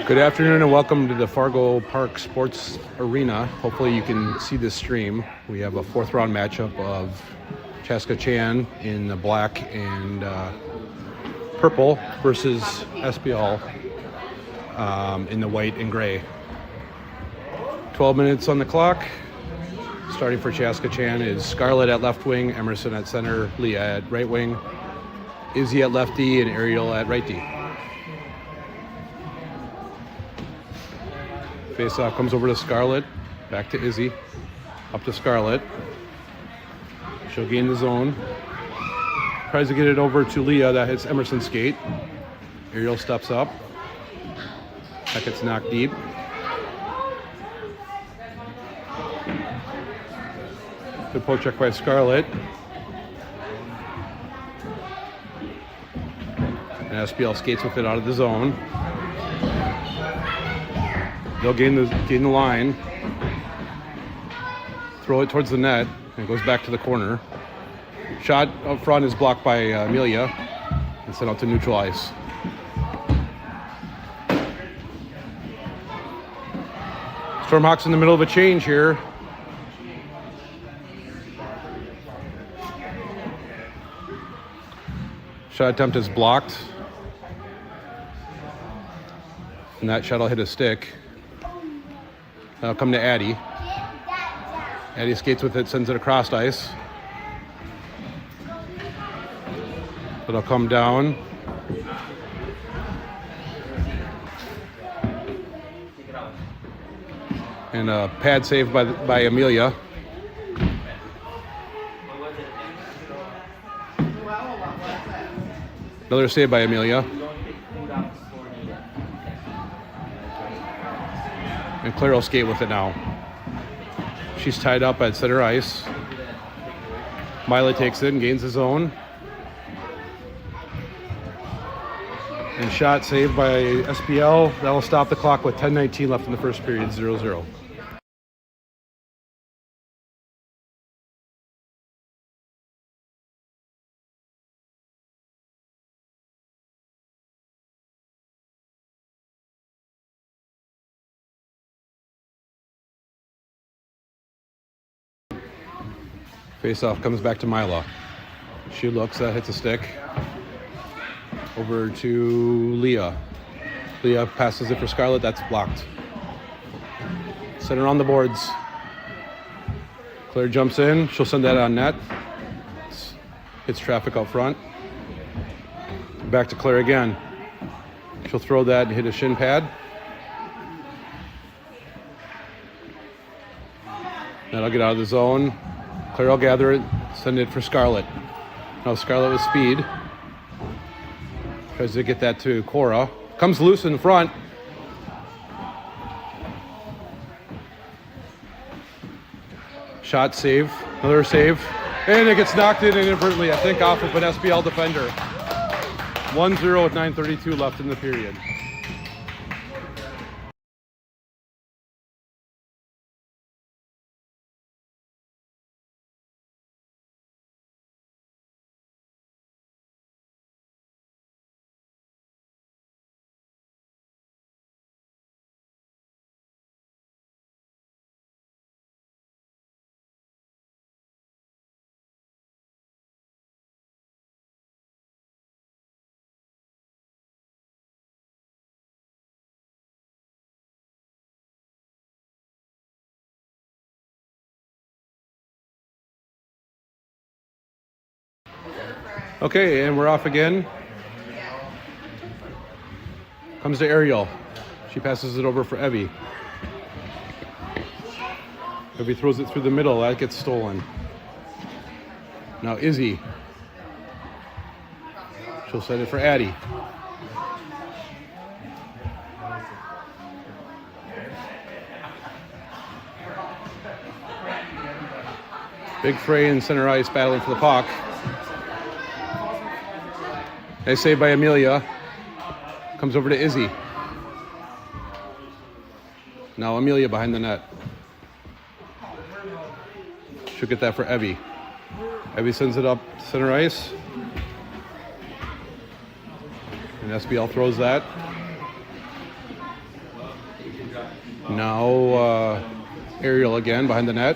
Good afternoon and welcome to the Fargo Park Sports Arena. Hopefully you can see this stream. We have a fourth round matchup of Ccha 10U in the black and purple versus SPL in the white and gray. 12 minutes on the clock. Starting for Ccha 10U is Scarlett at left wing, Emerson at center, Leah at right wing, Izzy at left D, and Ariel at right D. Face-off comes over to Scarlett, back to Izzy, up to Scarlett. She'll gain the zone. Tries to get it over to Leah, that hits Emerson's skate. Ariel steps up. That gets knocked deep. Good poke check by Scarlett. And SPL skates with it out of the zone. They'll gain the line, throw it towards the net, and it goes back to the corner. Shot up front is blocked by Amelia and sent out to neutral ice. Stormhawks in the middle of a change here. Shot attempt is blocked. And that shot will hit a stick. That'll come to Addie. Addie skates with it, sends it across ice. It'll come down. And a pad save by Amelia. Another save by Amelia. And Claire will skate with it now. She's tied up at center ice. Mila takes it and gains the zone. And shot saved by SPL. That'll stop the clock with 10:19 left in the first period, 0-0. Face-off comes back to Mila. She looks, hits a stick. Over to Leah. Leah passes it for Scarlett, that's blocked. Center on the boards. Claire jumps in, she'll send that on net. Hits traffic out front. Back to Claire again. She'll throw that and hit a shin pad. That'll get out of the zone. Claire will gather it, send it for Scarlett. Now Scarlett with speed. Tries to get that to Cora. Comes loose in front. Shot save, another save. And it gets knocked in inadvertently, I think off of an SPL defender. 1-0 with 9:32 left in the period. Okay, and we're off again. Comes to Ariel. She passes it over for Evie. Evie throws it through the middle. That gets stolen. Now Izzy. She'll set it for Addie. Big fray in center ice battling for the puck. Nice save by Amelia. Comes over to Izzy. Now Amelia behind the net. She'll get that for Evie. Evie sends it up center ice. And SBL throws that. Now Ariel again behind the net.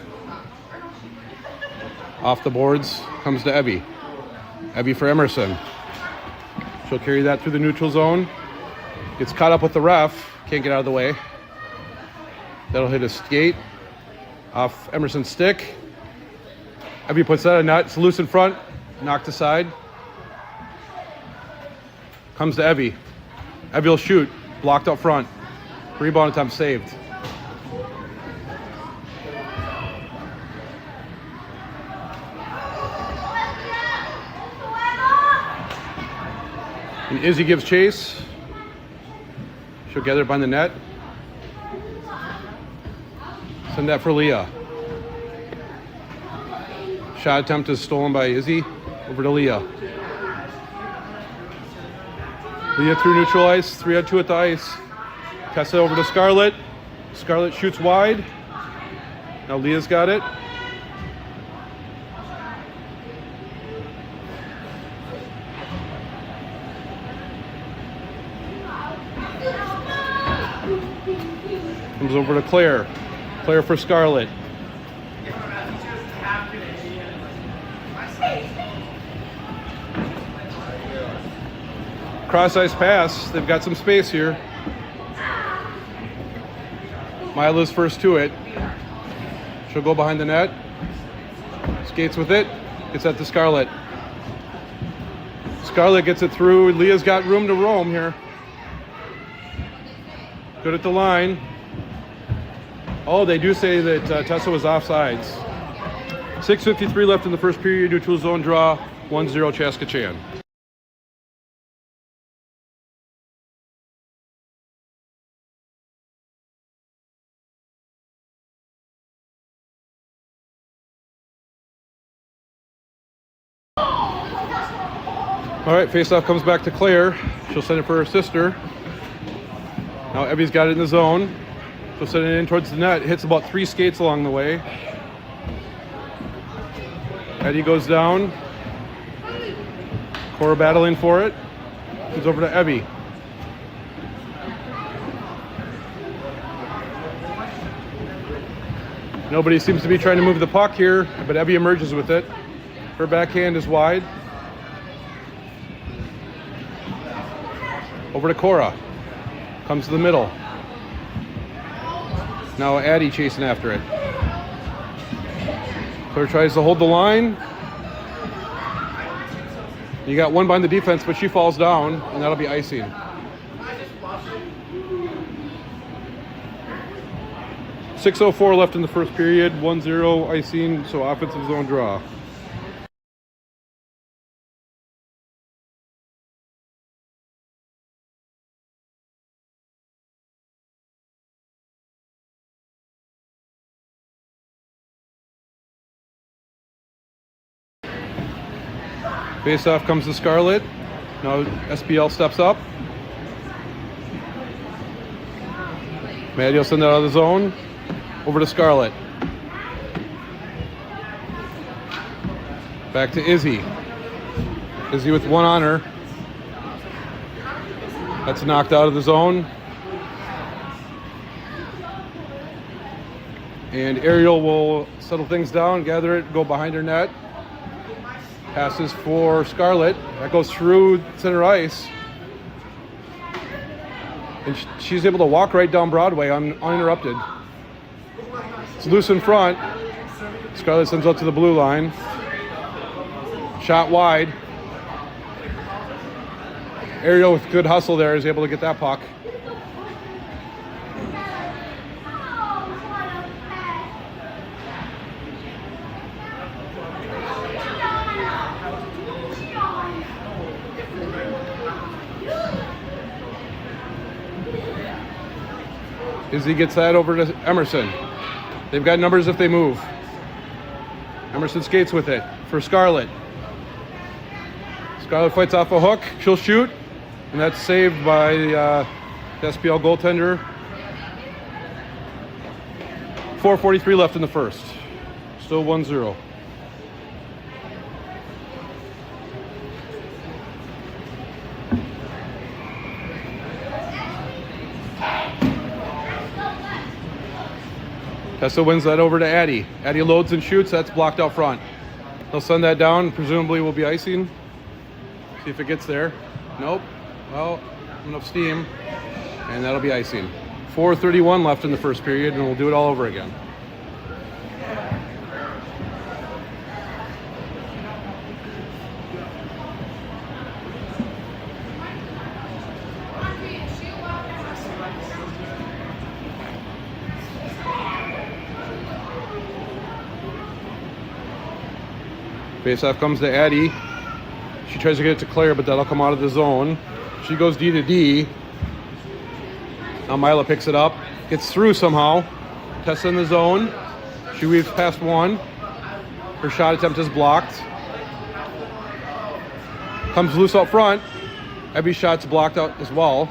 Off the boards comes to Evie. Evie for Emerson. She'll carry that through the neutral zone. Gets caught up with the ref. Can't get out of the way. That'll hit a skate off Emerson's stick. Evie puts that in net. It's loose in front. Knocked aside. Comes to Evie. Evie will shoot. Blocked up front. Rebound attempt saved. And Izzy gives chase. She'll gather behind the net. Send that for Leah. Shot attempt is stolen by Izzy. Over to Leah. Leah through neutral ice. 3-on-2 at the ice. Pass it over to Scarlett. Scarlett shoots wide. Now Leah's got it. Comes over to Claire. Claire for Scarlett. Cross ice pass. They've got some space here. Mila's first to it. She'll go behind the net. Skates with it. Gets that to Scarlett. Scarlett gets it through. Leah's got room to roam here. Good at the line. Oh, they do say that Tessa was offsides. 6:53 left in the first period. Neutral zone draw. 1-0 Ccha 10U. All right, faceoff comes back to Claire. She'll send it for her sister. Now Evie's got it in the zone. She'll send it in towards the net. Hits about 3 skates along the way. Eddie goes down. Cora battling for it. Comes over to Evie. Nobody seems to be trying to move the puck here, but Evie emerges with it. Her backhand is wide. Over to Cora. Comes to the middle. Now Addie chasing after it. Claire tries to hold the line. You got one behind the defense, but she falls down, and that'll be icing. .604 left in the first period. 1-0 icing, so offensive zone draw. Face-off comes to Scarlett. Now SBL steps up. Maddie will send that out of the zone. Over to Scarlett. Back to Izzy. Izzy with one on her. That's knocked out of the zone. And Ariel will settle things down, gather it, go behind her net. Passes for Scarlett. That goes through center ice. And she's able to walk right down Broadway uninterrupted. It's loose in front. Scarlett sends out to the blue line. Shot wide. Ariel with good hustle there is able to get that puck. Izzy gets that over to Emerson. They've got numbers if they move. Emerson skates with it for Scarlett. Scarlett fights off a hook. She'll shoot. And that's saved by the SPL goaltender. 4:43 left in the first. Still 1-0. Tessa wins that over to Addie. Addie loads and shoots. That's blocked out front. They'll send that down. Presumably will be icing. See if it gets there. Nope. Well, enough steam. And that'll be icing. 4:31 left in the first period, and we'll do it all over again. Faceoff comes to Addie. She tries to get it to Claire, but that'll come out of the zone. She goes D to D. Now Mila picks it up, gets through somehow. Tessa in the zone. She weaves past one. Her shot attempt is blocked. Comes loose out front. Abby's shot's blocked out as well.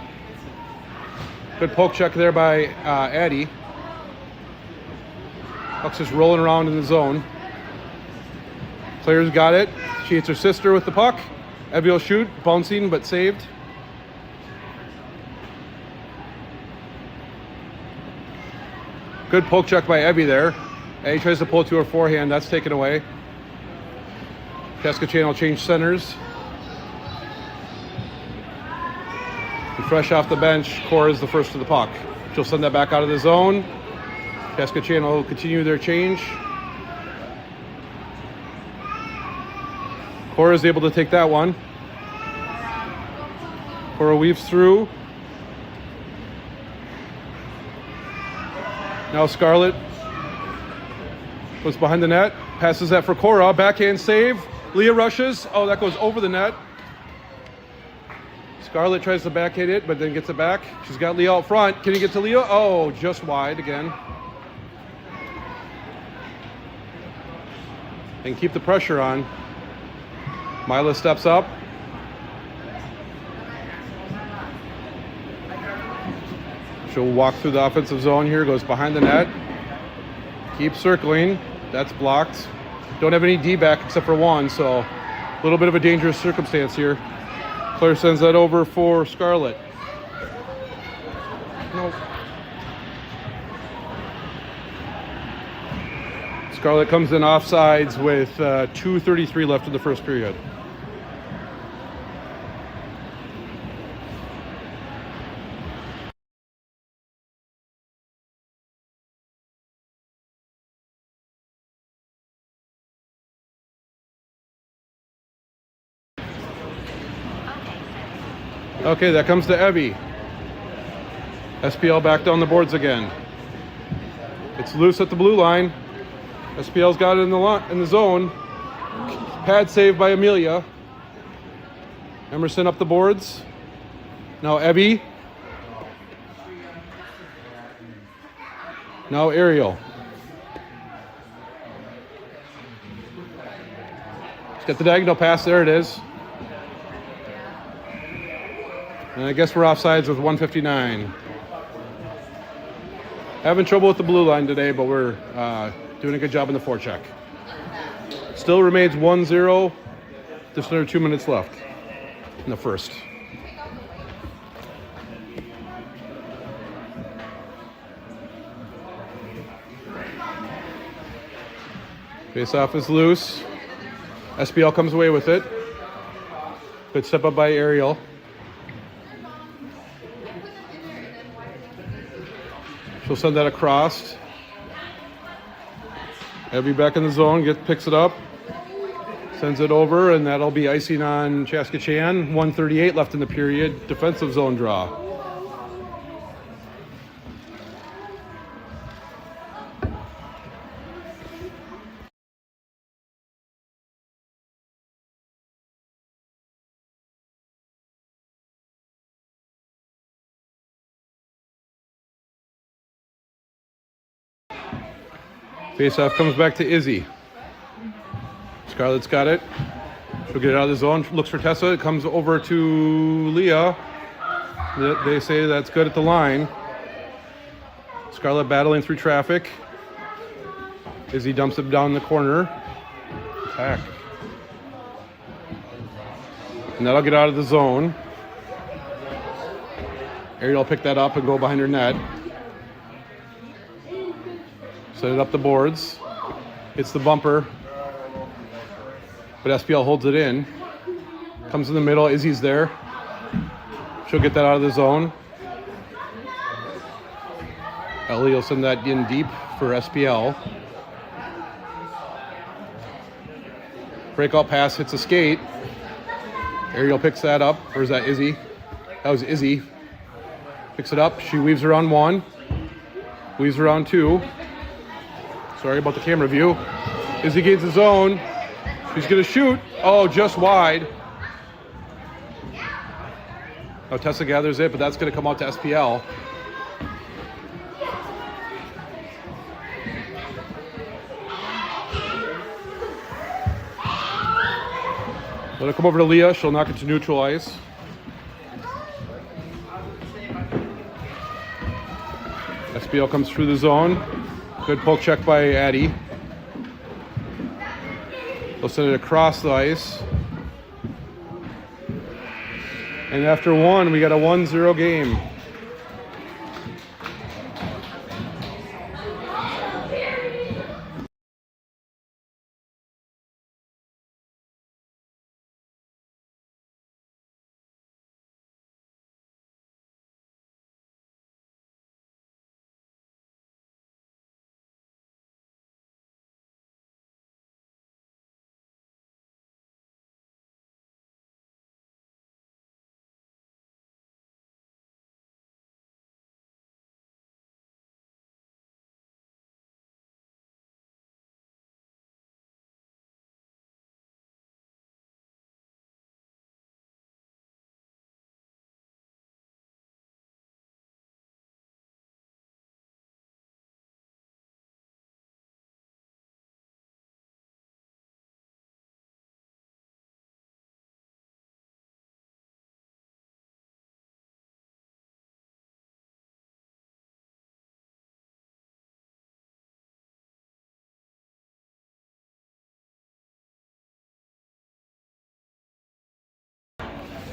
Good poke check there by Addie. Puck's just rolling around in the zone. Claire's got it. She hits her sister with the puck. Abby will shoot, bouncing but saved. Good poke check by Abby there. Abby tries to pull it to her forehand. That's taken away. Ccha will change centers. And fresh off the bench, Cora is the first to the puck. She'll send that back out of the zone. Ccha will continue their change. Cora is able to take that one. Cora weaves through. Now Scarlett goes behind the net, passes that for Cora, backhand save. Leah rushes. Oh, that goes over the net. Scarlett tries to backhand it, but then gets it back. She's got Leah out front. Can you get to Leah? Oh, just wide again. And keep the pressure on. Mila steps up. She'll walk through the offensive zone here, goes behind the net. Keeps circling. That's blocked. Don't have any D back except for one, so a little bit of a dangerous circumstance here. Claire sends that over for Scarlett. Nope. Scarlett comes in offsides with 2:33 left in the first period. Okay, that comes to Evie. SPL back down the boards again. It's loose at the blue line. SPL's got it in the zone. Pad save by Amelia. Emerson up the boards. Now Evie. Now Ariel. She's got the diagonal pass. There it is. And I guess we're offsides with 1:59. Having trouble with the blue line today, but we're doing a good job in the forecheck. Still remains 1-0. Just under 2 minutes left in the first. Face-off is loose. SPL comes away with it. Good step up by Ariel. She'll send that across. Abby back in the zone, picks it up, sends it over, and that'll be icing on Ccha. 1:38 left in the period. Defensive zone draw. Face-off comes back to Izzy. Scarlett's got it. She'll get it out of the zone. Looks for Tessa. It comes over to Leah. They say that's good at the line. Scarlett battling through traffic. Izzy dumps it down the corner. Attack. And that'll get out of the zone. Ariel will pick that up and go behind her net. Set it up the boards. Hits the bumper. But SPL holds it in. Comes in the middle. Izzy's there. She'll get that out of the zone. Ellie will send that in deep for SPL. Breakout pass hits a skate. Ariel picks that up. Or is that Izzy? That was Izzy. Picks it up. She weaves around one. Weaves around two. Sorry about the camera view. Izzy gains the zone. She's going to shoot. Oh, just wide. Oh, Tessa gathers it, but that's going to come out to SPL. Let it come over to Leah. She'll knock it to neutral ice. SPL comes through the zone. Good poke check by Addie. They'll send it across the ice. And after one, we got a 1-0 game.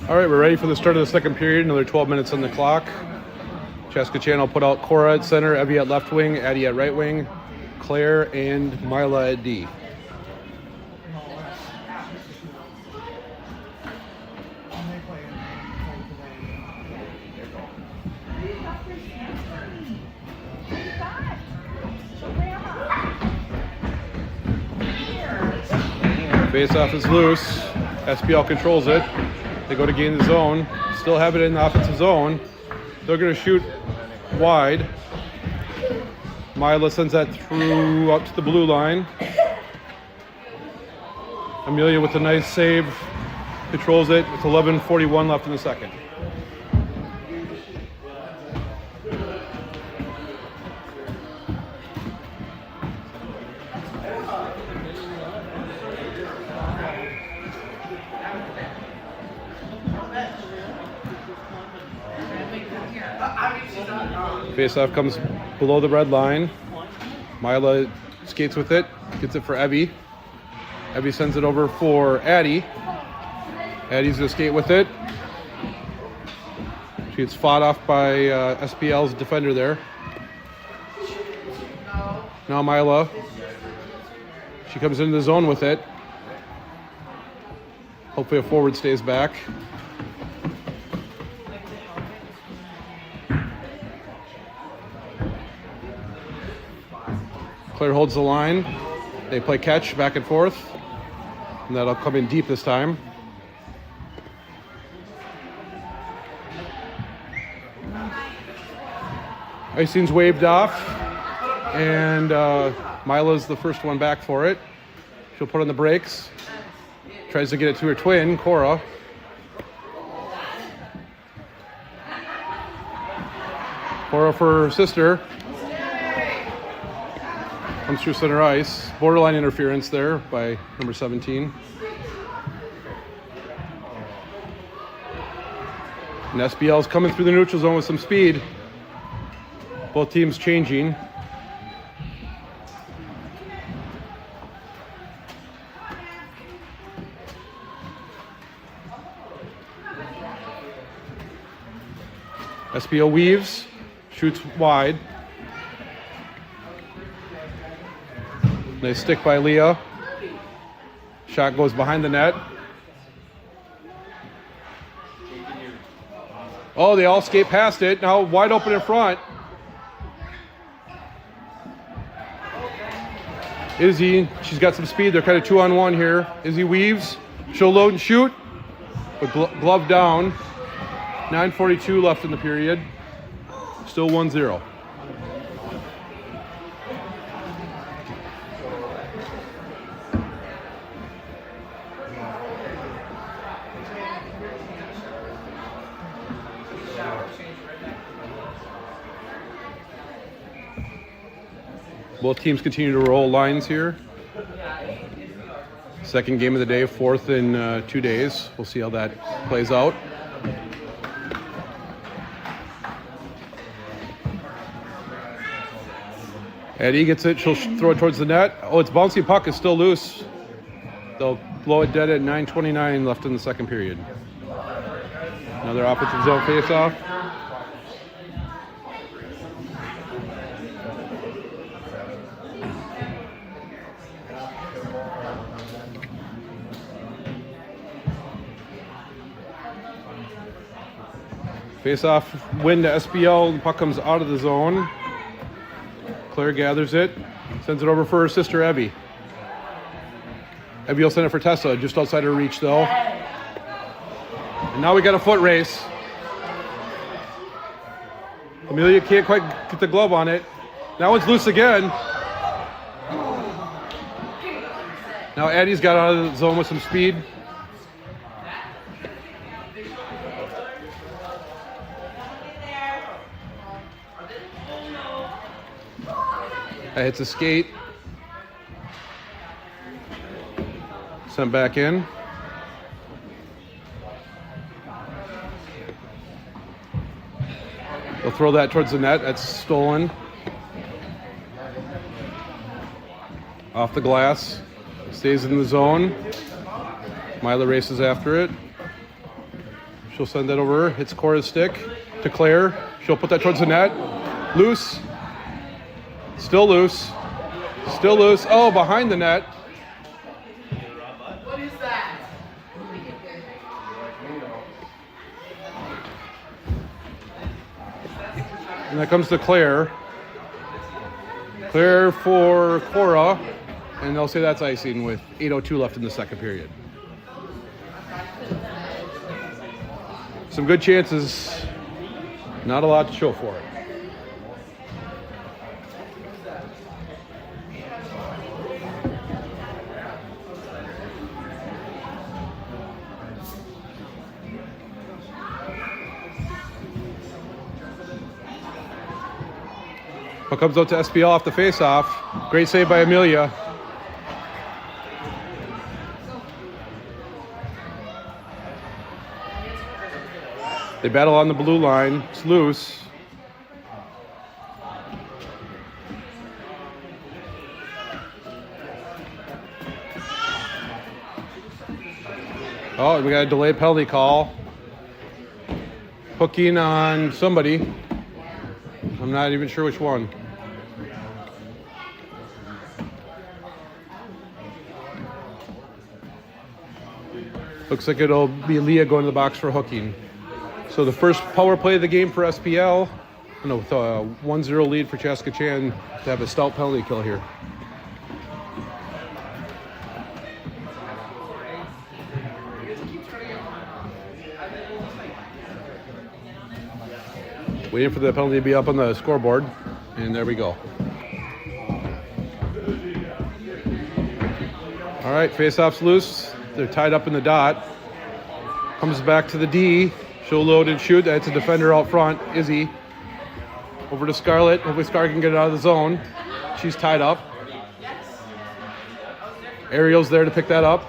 All right, we're ready for the start of the second period. Another 12 minutes on the clock. Ccha 10U will put out Cora at center, Evie at left wing, Addie at right wing, Claire and Mila at D. Face-off is loose. SPL controls it. They go to gain the zone. Still have it in the offensive zone. They're going to shoot wide. Mila sends that through up to the blue line. Amelia with a nice save. Controls it with 11:41 left in the second. Face-off comes below the red line. Mila skates with it, gets it for Evie. Evie sends it over for Addie. Addie's gonna skate with it. She gets fought off by SPL's defender there. Now Mila. She comes into the zone with it. Hopefully a forward stays back. Claire holds the line. They play catch back and forth. And that'll come in deep this time. Icing's waved off. And Mila's the first one back for it. She'll put on the brakes. Tries to get it to her twin, Cora. Cora for her sister. Comes through center ice. Borderline interference there by number 17. And SBL's coming through the neutral zone with some speed. Both teams changing. SBL weaves, shoots wide. Nice stick by Leah. Shot goes behind the net. Oh, they all skate past it. Now wide open in front. Izzy, she's got some speed. They're kind of 2-on-1 here. Izzy weaves. She'll load and shoot. But glove down. 9:42 left in the period. Still 1-0. Both teams continue to roll lines here. Second game of the day, fourth in 2 days. We'll see how that plays out. Eddie gets it. She'll throw it towards the net. Oh, it's bouncy puck. It's still loose. They'll blow it dead at 9:29 left in the second period. Another offensive zone face-off. Face-off win to SPL. The puck comes out of the zone. Claire gathers it, sends it over for her sister Evie. Evie will send it for Tessa, just outside her reach though. And now we got a foot race. Amelia can't quite get the glove on it. That one's loose again. Now Addie's got out of the zone with some speed. That hits a skate. Sent back in. They'll throw that towards the net. That's stolen. Off the glass. Stays in the zone. Mila races after it. She'll send that over. Hits Cora's stick to Claire. She'll put that towards the net. Loose. Still loose. Still loose. Oh, behind the net. What is that? And that comes to Claire. Claire for Cora. And they'll say that's icing with 8:02 left in the second period. Some good chances. Not a lot to show for it. Puck comes out to SPL off the face-off. Great save by Amelia. They battle on the blue line. It's loose. Oh, we got a delayed penalty call. Hooking on somebody. I'm not even sure which one. Looks like it'll be Leah going to the box for hooking. So the first power play of the game for SPL. With a 1-0 lead for Ccha 10U to have a stout penalty kill here. Waiting for the penalty to be up on the scoreboard, and there we go. All right, face-off's loose. They're tied up in the dot. Comes back to the D. She'll load and shoot. That's a defender out front, Izzy. Over to Scarlett. Hopefully Scar can get it out of the zone. She's tied up. Ariel's there to pick that up.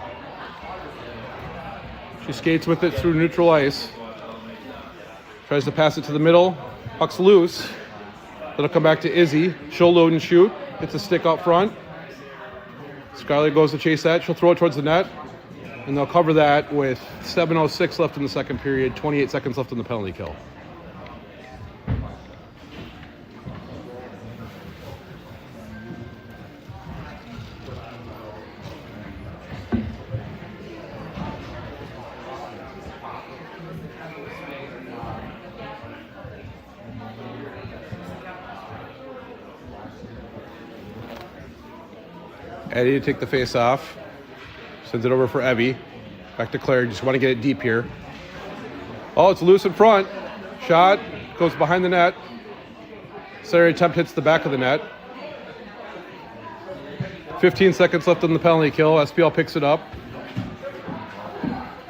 She skates with it through neutral ice. Tries to pass it to the middle. Puck's loose. It'll come back to Izzy. She'll load and shoot. Hits a stick out front. Scarlett goes to chase that. She'll throw it towards the net. And they'll cover that with 7:06 left in the second period, 28 seconds left in the penalty kill. Eddie to take the face off. Sends it over for Evie. Back to Claire. Just want to get it deep here. Oh, it's loose in front. Shot. Goes behind the net. Sarah attempt hits the back of the net. 15 seconds left on the penalty kill. SPL picks it up.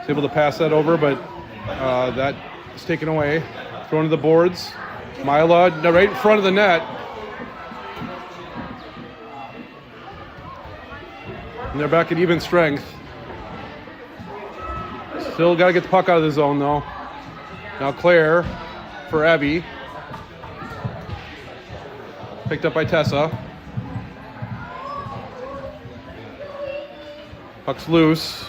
He's able to pass that over, but that is taken away. Thrown to the boards. Mila right in front of the net. And they're back at even strength. Still got to get the puck out of the zone, though. Now Claire for Abby. Picked up by Tessa. Puck's loose.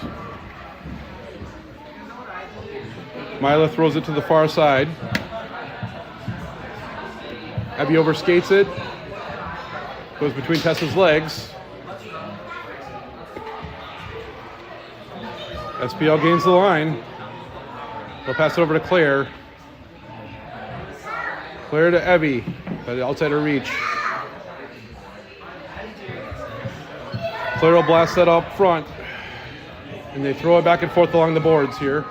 Mila throws it to the far side. Abby overskates it. Goes between Tessa's legs. SPL gains the line. They'll pass it over to Claire. Claire to Evie, but outside her reach. Claire will blast that up front. And they throw it back and forth along the boards here.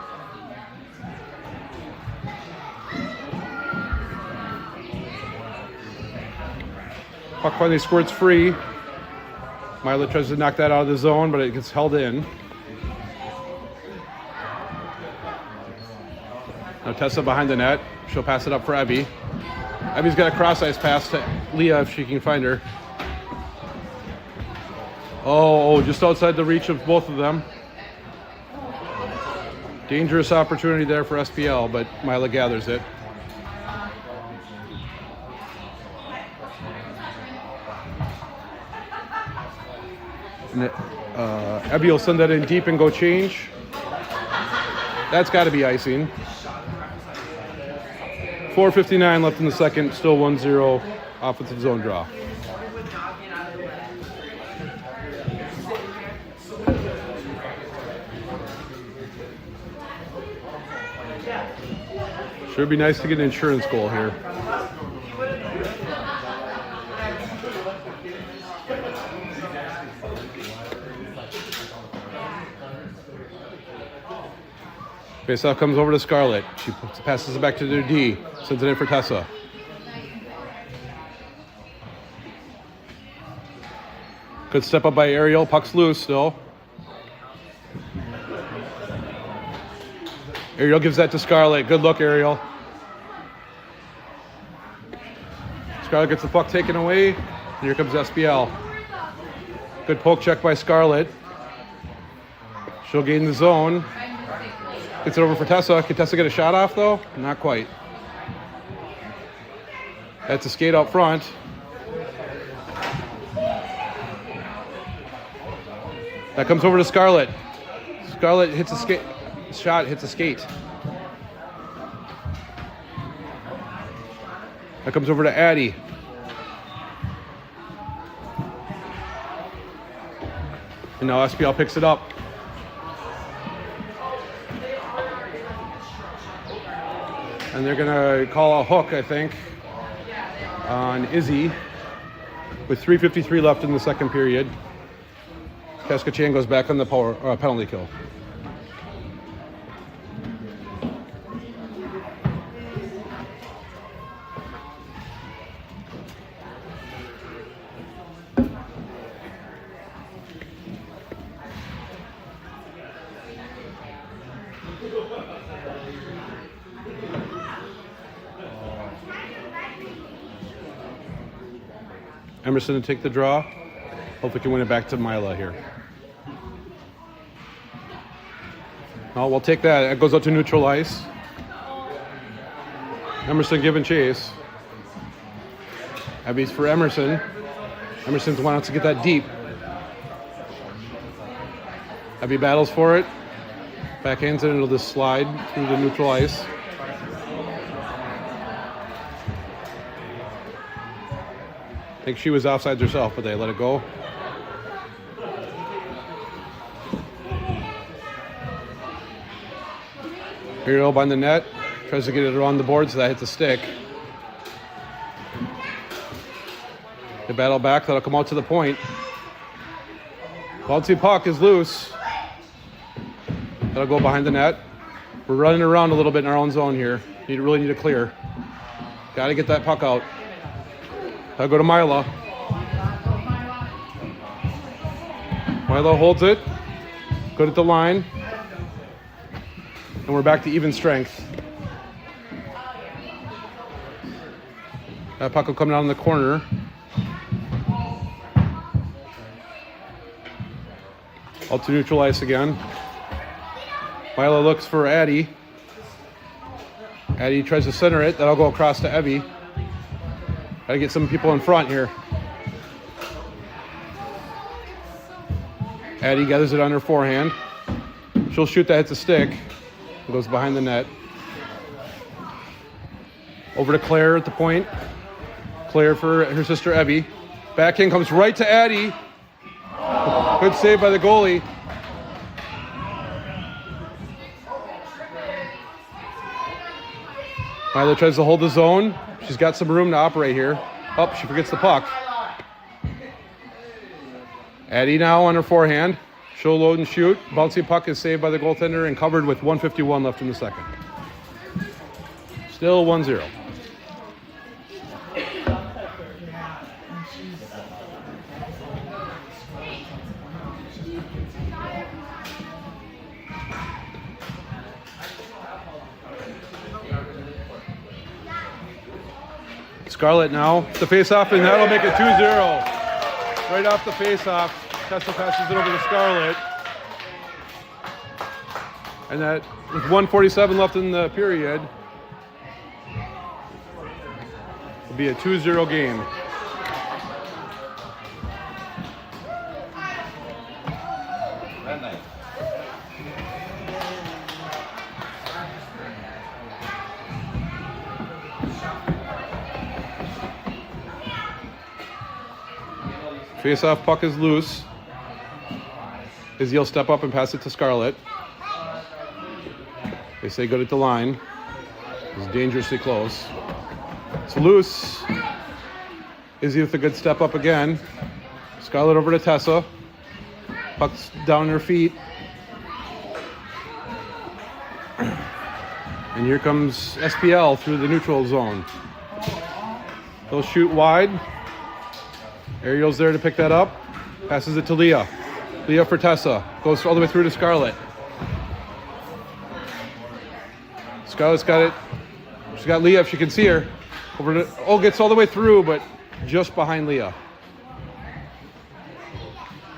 Puck finally squirts free. Mila tries to knock that out of the zone, but it gets held in. Now Tessa behind the net. She'll pass it up for Abby. Abby's got a cross-ice pass to Leah if she can find her. Oh, just outside the reach of both of them. Dangerous opportunity there for SPL, but Mila gathers it. And Abby will send that in deep and go change. That's got to be icing. 4:59 left in the second, still 1-0 offensive zone draw. Sure would be nice to get an insurance goal here. Faceoff comes over to Scarlett. She passes it back to their D. Sends it in for Tessa. Good step up by Ariel. Puck's loose still. Ariel gives that to Scarlett. Good look, Ariel. Scarlett gets the puck taken away. And here comes SPL. Good poke check by Scarlett. She'll gain the zone. Gets it over for Tessa. Can Tessa get a shot off, though? Not quite. That's a skate out front. That comes over to Scarlett. Scarlett hits a skate. Shot hits a skate. That comes over to Addie. And now SPL picks it up. And they're going to call a hook, I think, on Izzy with 3:53 left in the second period. Ccha 10U goes back on the penalty kill. Emerson to take the draw. Hope we can win it back to Mila here. Oh, we'll take that. It goes out to neutral ice. Emerson giving chase. Abby's for Emerson. Emerson wants to get that deep. Abby battles for it. Backhands it, and it'll just slide through the neutral ice. I think she was offsides herself, but they let it go. Ariel behind the net. Tries to get it around the board so that hits a stick. They battle back. That'll come out to the point. Bouncy puck is loose. That'll go behind the net. We're running around a little bit in our own zone here. Really need to clear. Got to get that puck out. That'll go to Mila. Mila holds it. Good at the line. And we're back to even strength. That puck will come down in the corner. Out to neutral ice again. Mila looks for Addie. Addie tries to center it. That'll go across to Evie. Gotta get some people in front here. Addie gathers it on her forehand. She'll shoot that hits a stick. It goes behind the net. Over to Claire at the point. Claire for her sister Evie. Backhand comes right to Addie. Good save by the goalie. Mila tries to hold the zone. She's got some room to operate here. Oh, she forgets the puck. Addie now on her forehand. She'll load and shoot. Bouncy puck is saved by the goaltender and covered with 1:51 left in the second. Still 1-0. Scarlett now, the face-off, and that'll make it 2-0. Right off the face-off, Tessa passes it over to Scarlett. And that, with 1:47 left in the period, will be a 2-0 game. Face-off puck is loose. Izzy will step up and pass it to Scarlett. They say good at the line. It's dangerously close. It's loose. Izzy with a good step up again. Scarlett over to Tessa. Puck's down her feet. And here comes SPL through the neutral zone. They'll shoot wide. Ariel's there to pick that up. Passes it to Leah. Leah for Tessa. Goes all the way through to Scarlett. Scarlett's got it. She's got Leah if she can see her. Over to, gets all the way through, but just behind Leah.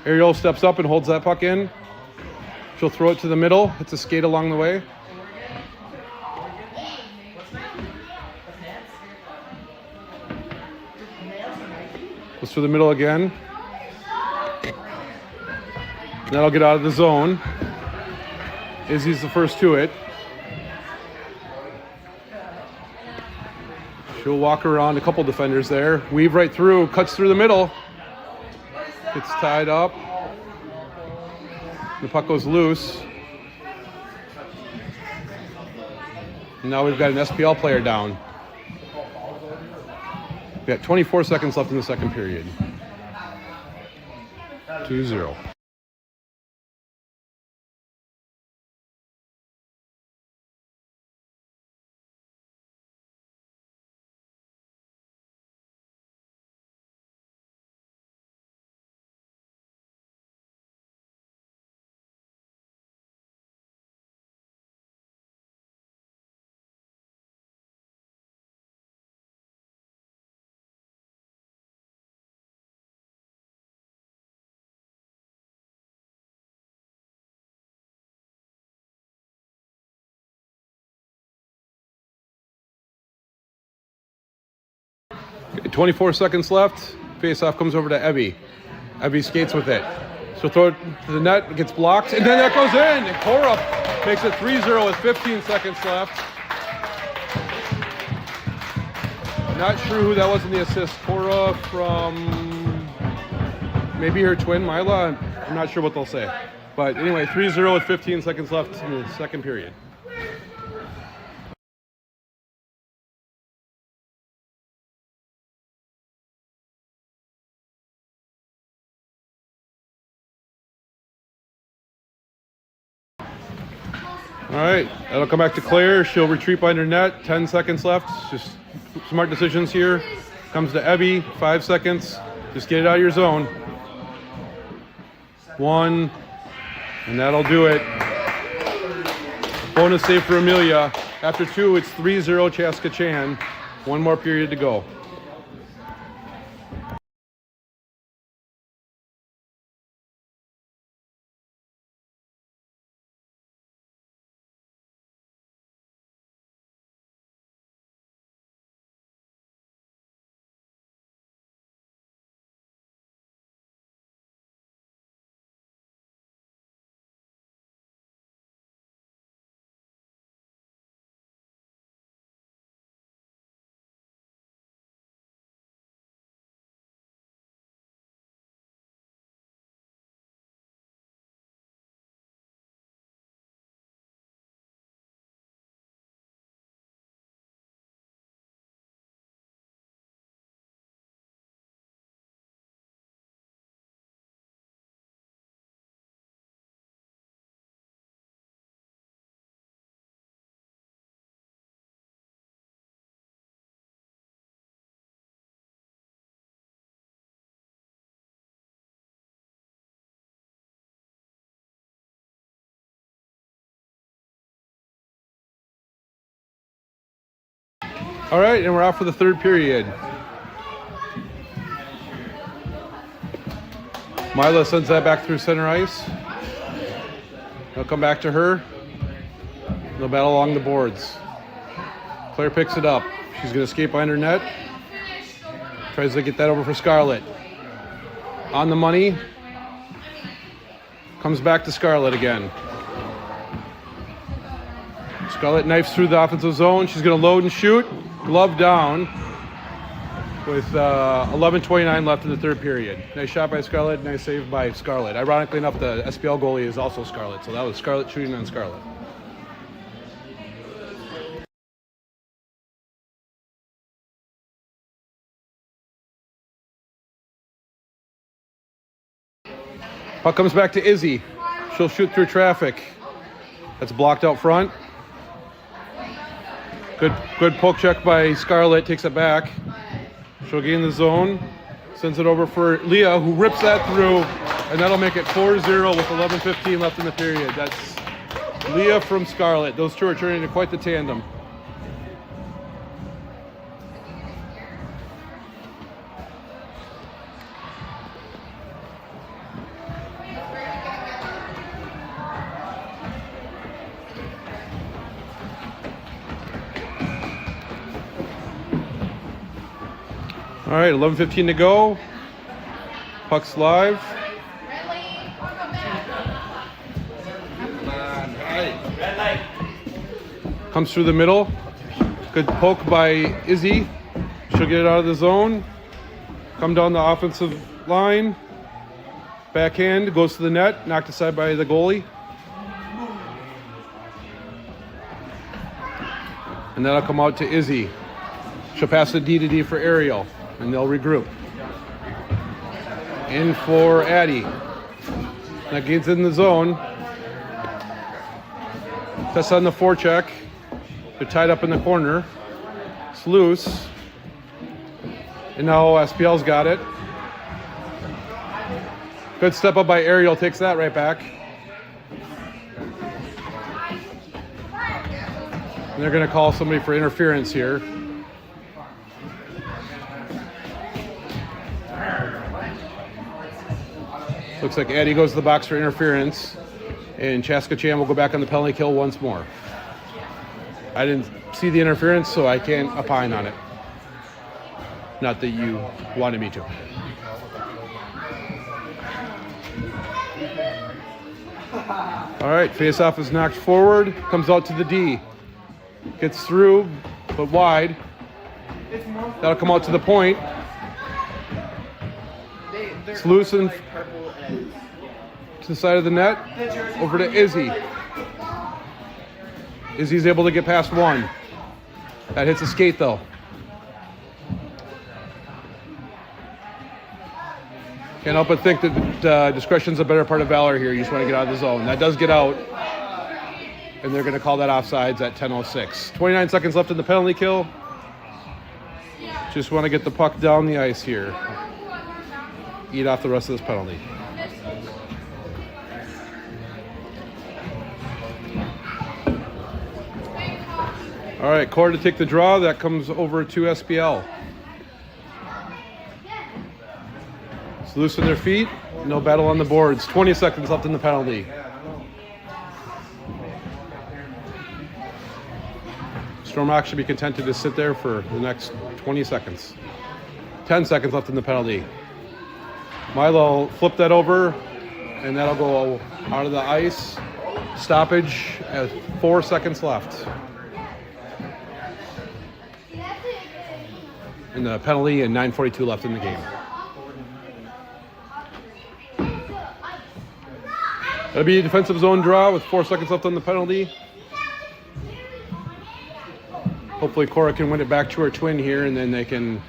Ariel steps up and holds that puck in. She'll throw it to the middle. It's a skate along the way. Goes through the middle again. And that'll get out of the zone. Izzy's the first to it. She'll walk around a couple defenders there. Weave right through, cuts through the middle. Gets tied up. The puck goes loose. And now we've got an SPL player down. We got 24 seconds left in the second period. 2-0. Okay, 24 seconds left. Face-off comes over to Evie. Evie skates with it. She'll throw it to the net. It gets blocked, and then that goes in. And Cora makes it 3-0 with 15 seconds left. Not sure who that was in the assist. Cora from maybe her twin, Mila. I'm not sure what they'll say. But anyway, 3-0 with 15 seconds left in the second period. All right, that'll come back to Claire. She'll retreat behind her net. 10 seconds left. Just smart decisions here. Comes to Evie. 5 seconds. Just get it out of your zone. 1, and that'll do it. Bonus save for Amelia. After 2, it's 3-0 Ccha 10U. 1 more period to go. All right, and we're off for the 3rd period. Mila sends that back through center ice. They'll come back to her. They'll battle along the boards. Claire picks it up. She's going to skate behind her net. Tries to get that over for Scarlett. On the money. Comes back to Scarlett again. Scarlett knifes through the offensive zone. She's going to load and shoot. Glove down with 11:29 left in the 3rd period. Nice shot by Scarlett. Nice save by Scarlett. Ironically enough, the SPL goalie is also Scarlett. So that was Scarlett shooting on Scarlett. Puck comes back to Izzy. She'll shoot through traffic. That's blocked out front. Good poke check by Scarlett. Takes it back. She'll gain the zone. Sends it over for Leah, who rips that through, and that'll make it 4-0 with 11:15 left in the period. That's Leah from Scarlett. Those two are turning into quite the tandem. All right, 11:15 to go. Puck's live. Comes through the middle. Good poke by Izzy. She'll get it out of the zone. Come down the offensive line. Backhand goes to the net. Knocked aside by the goalie. And that'll come out to Izzy. She'll pass the D to D for Ariel. And they'll regroup. In for Addie. That gets in the zone. Tess on the forecheck. They're tied up in the corner. It's loose. And now SPL's got it. Good step up by Ariel. Takes that right back. And they're going to call somebody for interference here. Looks like Addie goes to the box for interference, and Ccha 10U will go back on the penalty kill once more. I didn't see the interference, so I can't opine on it. Not that you wanted me to. All right, face-off is knocked forward, comes out to the D. Gets through, but wide. That'll come out to the point. It's loosened to the side of the net, over to Izzy. Izzy's able to get past one. That hits the skate though. Can't help but think that discretion's a better part of valor here. You just want to get out of the zone. That does get out. and they're going to call that offsides at 10:06. 29 seconds left in the penalty kill. Just want to get the puck down the ice here. Eat off the rest of this penalty. All right, Cora to take the draw. That comes over to SPL. It's loose on their feet. No battle on the boards. 20 seconds left in the penalty. Stormrock should be contented to sit there for the next 20 seconds. 10 seconds left in the penalty. Milo flip that over, and that'll go out of the ice. Stoppage at 4 seconds left. In the penalty and 9:42 left in the game. That'll be a defensive zone draw with 4 seconds left on the penalty. Hopefully Cora can win it back to her twin here, and then they can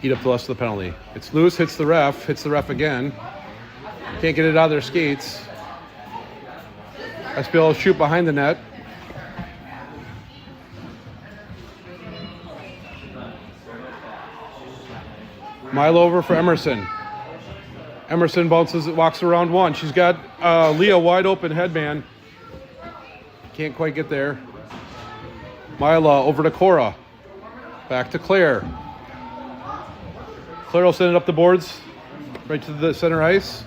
eat up the rest of the penalty. It's loose, hits the ref again. Can't get it out of their skates. SPL will shoot behind the net. Milo over for Emerson. Emerson bounces, walks around one. She's got Leah wide open headman. Can't quite get there. Milo over to Cora. Back to Claire. Claire will send it up the boards, right to the center ice.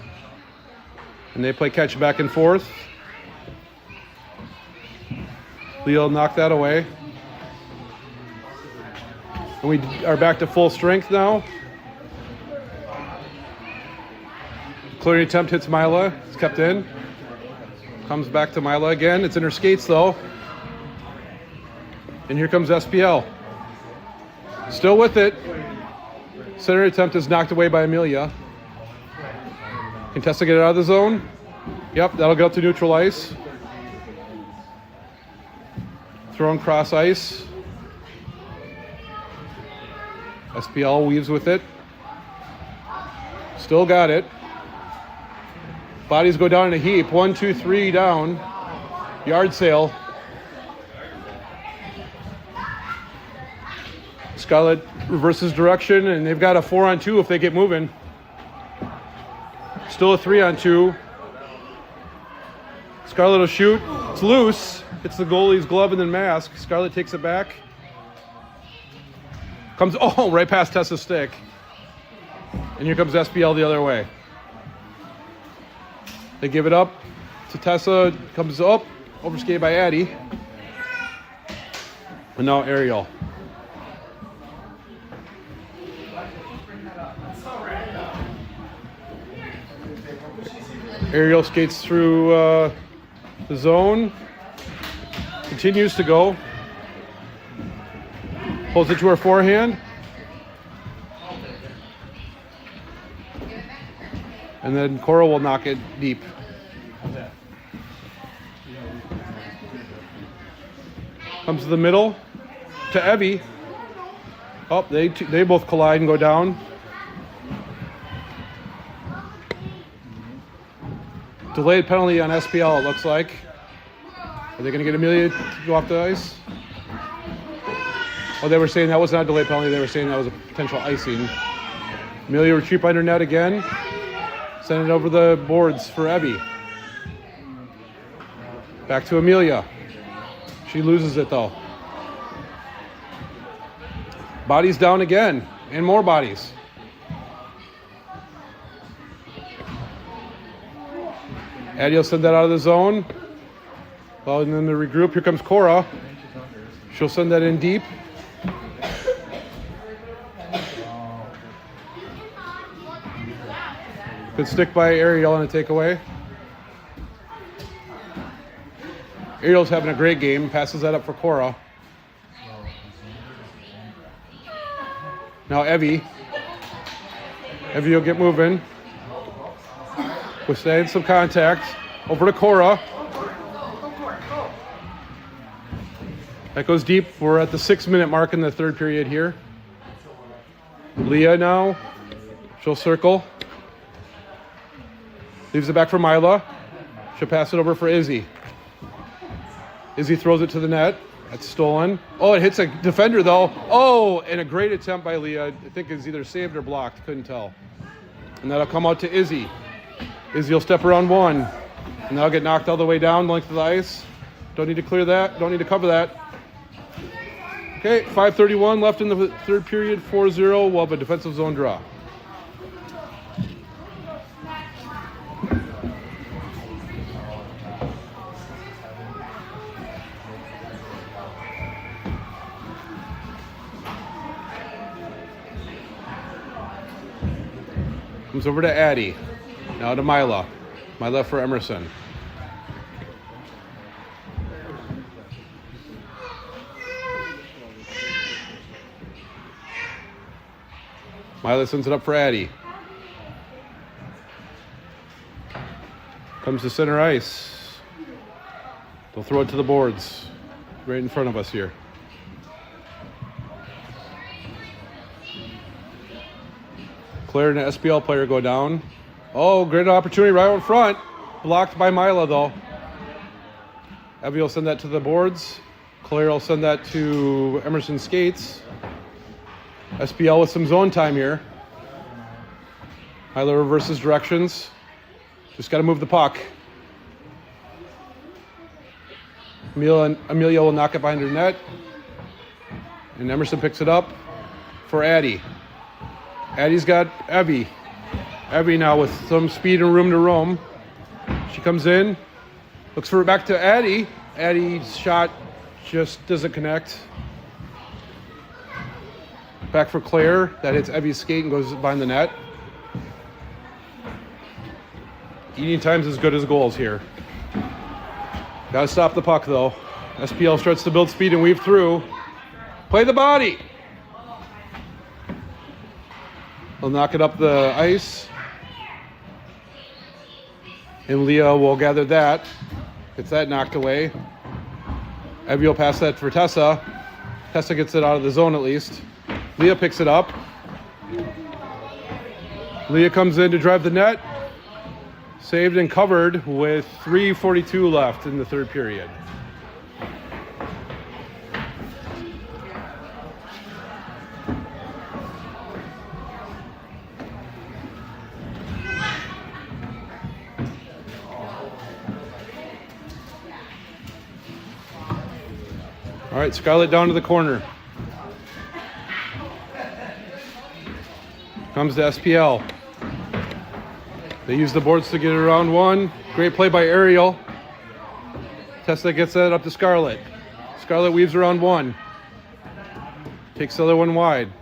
And they play catch back and forth. Leah will knock that away. And we are back to full strength now. Clearing attempt hits Mila. It's kept in. Comes back to Mila again. It's in her skates though. And here comes SPL. Still with it. Center attempt is knocked away by Amelia. Contested get it out of the zone. Yep, that'll go to neutral ice. Thrown cross ice. SPL weaves with it. Still got it. Bodies go down in a heap. 1, 2, 3 down. Yard sale. Scarlett reverses direction, and they've got a 4-on-2 if they get moving. Still a 3-on-2. Scarlett will shoot. It's loose. Hits the goalie's glove and then mask. Scarlett takes it back. Comes, right past Tessa's stick. And here comes SPL the other way. They give it up to Tessa. Comes up. Overskated by Addie. And now Ariel. Ariel skates through the zone. Continues to go. Pulls it to her forehand. And then Cora will knock it deep. Comes to the middle to Evie. Oh, they both collide and go down. Delayed penalty on SPL, it looks like. Are they going to get Amelia to go off the ice? Oh, they were saying that was not a delayed penalty. They were saying that was a potential icing. Amelia retreat behind her net again. Send it over the boards for Evie. Back to Amelia. She loses it though. Bodies down again, and more bodies. Addie will send that out of the zone. Well, and then the regroup. Here comes Cora. She'll send that in deep. Good stick by Ariel on a takeaway. Ariel's having a great game. Passes that up for Cora. Now Evie. Evie will get moving. Withstand some contact. Over to Cora. That goes deep. We're at the 6-minute mark in the third period here. Leah now. She'll circle. Leaves it back for Mila. She'll pass it over for Izzy. Izzy throws it to the net. That's stolen. Oh, it hits a defender though. Oh, and a great attempt by Leah. I think it's either saved or blocked. Couldn't tell. And that'll come out to Izzy. Izzy will step around one. And that'll get knocked all the way down the length of the ice. Don't need to clear that. Don't need to cover that. Okay, 5:31 left in the third period. 4-0. We'll have a defensive zone draw. Comes over to Addie. Now to Mila. Mila for Emerson. Mila sends it up for Addie. Comes to center ice. They'll throw it to the boards. Right in front of us here. Claire and an SPL player go down. Oh, great opportunity right out in front. Blocked by Mila, though. Evie will send that to the boards. Claire will send that to Emerson Skates. SPL with some zone time here. Mila reverses directions. Just got to move the puck. Amelia will knock it behind her net. And Emerson picks it up for Addie. Addie's got Evie. Evie now with some speed and room to roam. She comes in, looks for it back to Addie. Addie's shot just doesn't connect. Back for Claire. That hits Evie's skate and goes behind the net. Eating time's as good as goals here. Gotta stop the puck though. SPL starts to build speed and weave through. Play the body. They'll knock it up the ice. And Leah will gather that. Gets that knocked away. Evie will pass that for Tessa. Tessa gets it out of the zone at least. Leah picks it up. Leah comes in to drive the net. Saved and covered with 3:42 left in the third period. All right, Scarlett down to the corner. Comes to SPL. They use the boards to get it around one. Great play by Ariel. Tessa gets that up to Scarlett. Scarlett weaves around one. Takes the other one wide.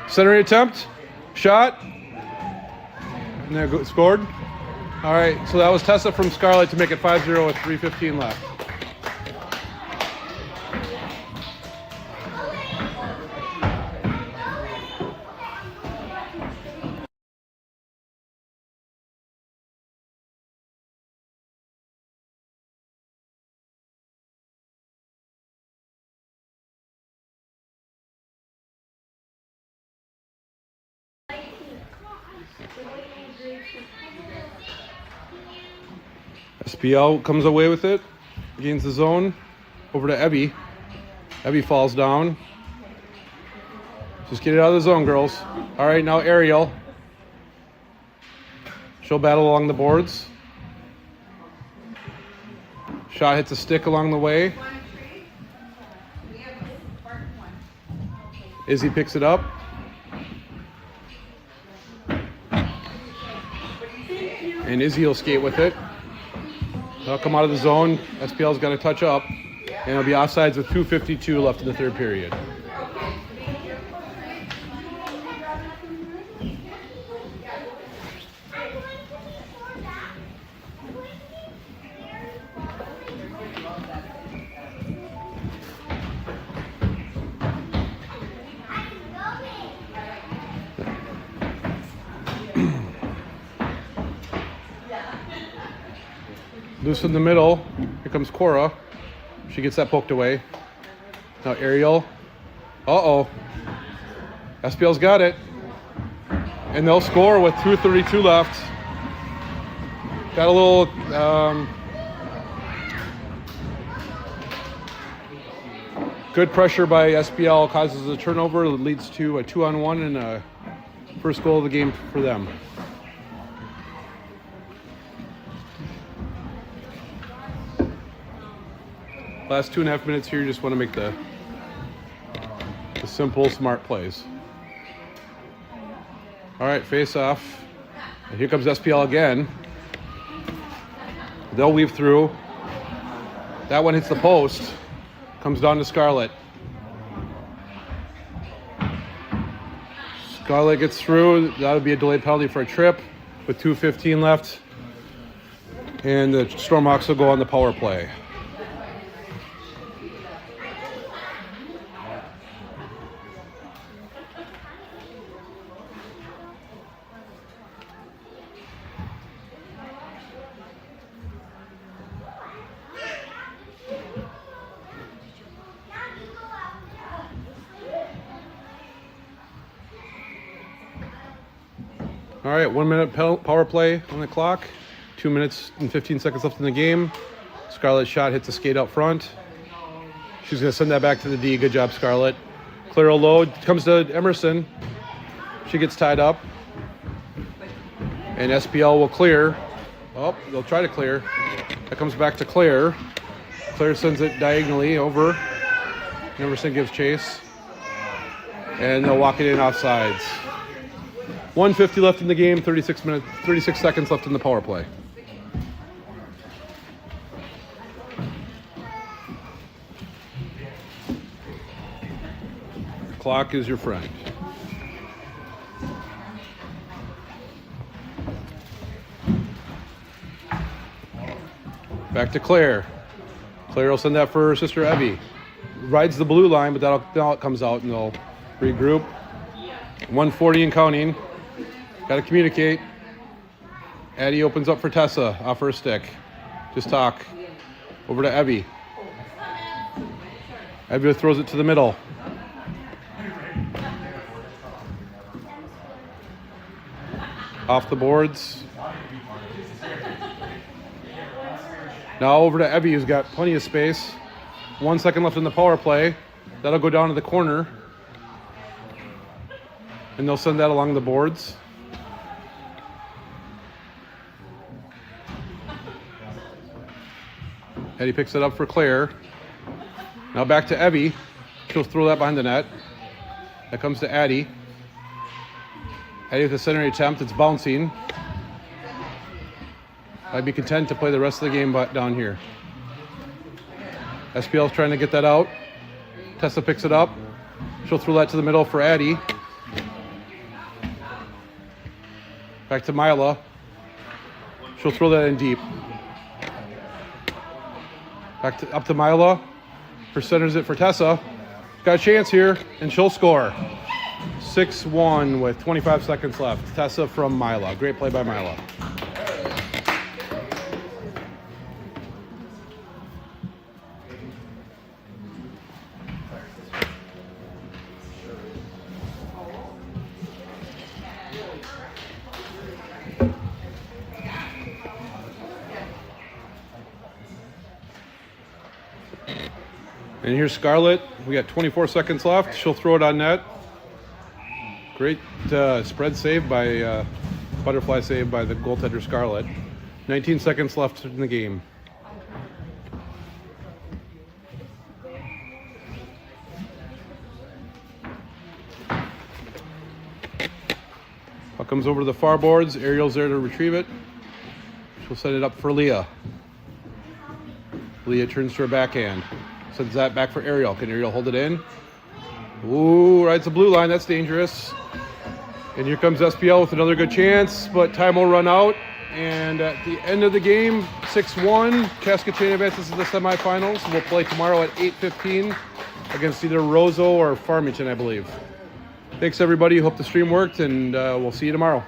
Centering attempt. Shot. And there scored. All right, so that was Tessa from Scarlett to make it 5-0 with 3:15 left. SPL comes away with it, gains the zone, over to Evie. Evie falls down. Just get it out of the zone, girls. All right, now Ariel. She'll battle along the boards. Shot hits a stick along the way. Izzy picks it up. And Izzy will skate with it. They'll come out of the zone. SPL's got to touch up. And it'll be offsides with 2:52 left in the third period. Loose in the middle. Here comes Cora. She gets that poked away. Now Ariel. Uh-oh. SPL's got it. And they'll score with 2:32 left. Got a little good pressure by SPL, causes a turnover, leads to a 2-on-1 and a first goal of the game for them. Last 2.5 minutes here, you just want to make the simple, smart plays. All right, face off. And here comes SPL again. They'll weave through. That one hits the post. Comes down to Scarlett. Scarlett gets through. That'll be a delayed penalty for a trip with 2:15 left. And the Stormhawks will go on the power play. All right, 1 minute power play on the clock. 2 minutes and 15 seconds left in the game. Scarlett's shot hits the skate out front. She's going to send that back to the D. Good job, Scarlett. Clear a load. Comes to Emerson. She gets tied up. And SPL will clear. Oh, they'll try to clear. That comes back to Claire. Claire sends it diagonally over. Emerson gives chase. And they'll walk it in offsides. 1:50 left in the game, 36 seconds left in the power play. Clock is your friend. Back to Claire. Claire will send that for her sister Evie. Rides the blue line, but now it comes out and they'll regroup. 1:40 and counting. Got to communicate. Addie opens up for Tessa off her stick. Just talk. Over to Evie. Evie throws it to the middle. Off the boards. Now over to Evie, who's got plenty of space. 1 second left in the power play. That'll go down to the corner. And they'll send that along the boards. Eddie picks it up for Claire. Now back to Evie. She'll throw that behind the net. That comes to Addie. Addie with the center attempt. It's bouncing. I'd be content to play the rest of the game down here. SPL's trying to get that out. Tessa picks it up. She'll throw that to the middle for Addie. Back to Mila. She'll throw that in deep. Up to Mila. Her centers it for Tessa. Got a chance here, and she'll score. 6-1 with 25 seconds left. Tessa from Mila. Great play by Mila. And here's Scarlett. We got 24 seconds left. She'll throw it on net. Great spread save by butterfly save by the goaltender Scarlett. 19 seconds left in the game. Puck comes over to the far boards. Ariel's there to retrieve it. She'll set it up for Leah. Leah turns to her backhand. Sends that back for Ariel. Can Ariel hold it in? Ooh, rides the blue line. That's dangerous. And here comes SPL with another good chance, but time will run out. And at the end of the game, 6-1, Ccha 10U advances to the semifinals. We'll play tomorrow at 8:15 against either Roseau or Farmington, I believe. Thanks, everybody. Hope the stream worked, and we'll see you tomorrow.